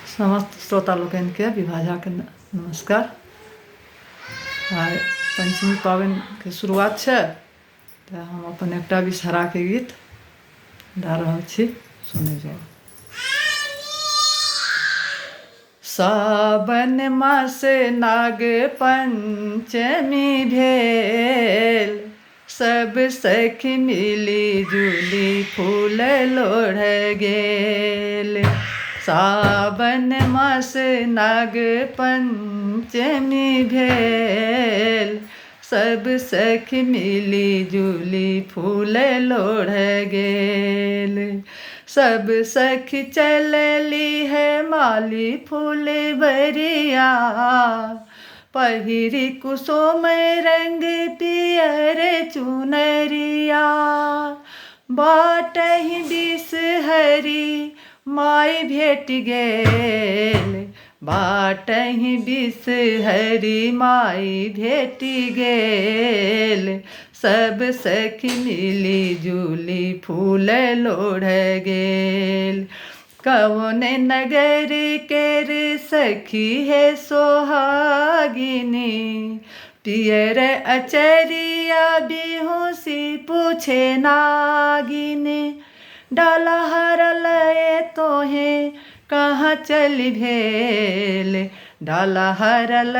समस्त श्रोता लोकन के विभाजा के नमस्कार। आइ पंचमी पाबनि के शुरुआत है तो हम अपन एकटा विषहरा के गीत गा रहल छी, सुनै जाउ। सावन मास नाग पंचमी भेल, सब सखी मिली जुली फूल लोढ़ गेल। सावन मास नाग पंचमी भेल, सब सखी मिली जुली फूल लोढ़ गेल। सब सखी चलली है माली फूल बरिया, पहिरी कुसुम रंग पियर चुनरिया। बाटहि बिषहरी माय भेट गेल, बाटहि बिषहरी माय भेट गेल। सब सखी मिली जुली फूल लोढ़ गेल। कौन नगर केर सखी है सोहागिनी, पियर अचरिया बिहुसी पूछे नागिनी। डाला हरल तोहे कहाँ चली भेल, डाला हरल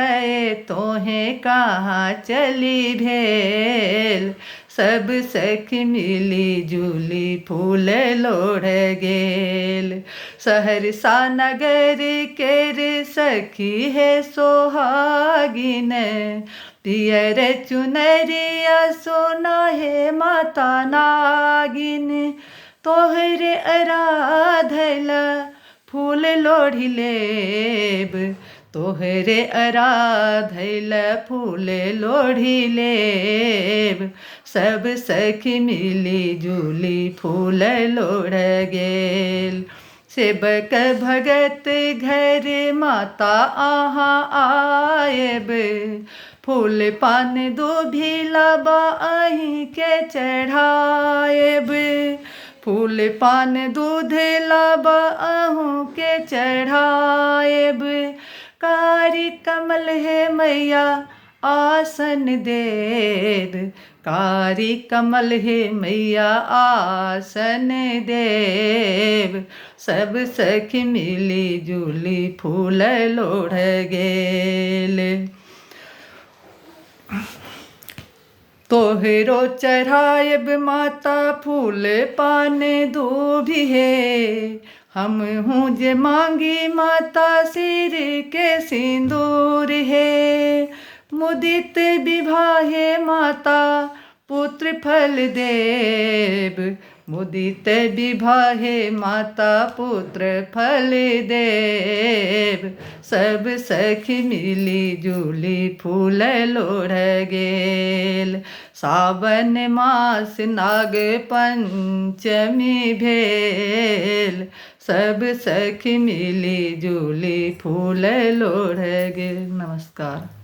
तोहे कहाँ चली भेल। सब सखी मिली जुली फूल लोढ़ गेल। सहरसा नगर केर सखी है सोहागिन, पियर चुनरिया सोना है माता नागिन। तोहरे आराधल फूल लोढ़ी लेब, तोहरे आराधल फूल लोढ़ी लेब। सब सखी मिली जुली फूल लोढ़ गेल। सेवक भगत घर माता आहाँ आएब, फूल पान दूभिला बाही के चढ़ाएब। फूल पान दूध लाबा अहूँ के चढ़ाएब। कारी कमल है मैया आसन देव, कारी कमल है मैया आसन देव। सब सखी मिली जुली फूल लोढ़ गेल। तोहरो चढ़ाएब माता फूल पान दूभी है, हम हूँ जे मांगी माता सिर के सिंदूर है। मुदित विवाहे माता पुत्र फल देव, मुदित विवाहे माता पुत्र फल देव। सब सखी मिली जुली फूल लोढ़ गेल। सावन मास नाग पंचमी भेल, सब सखी मिली जुली फूल लोढ़ गेल। नमस्कार।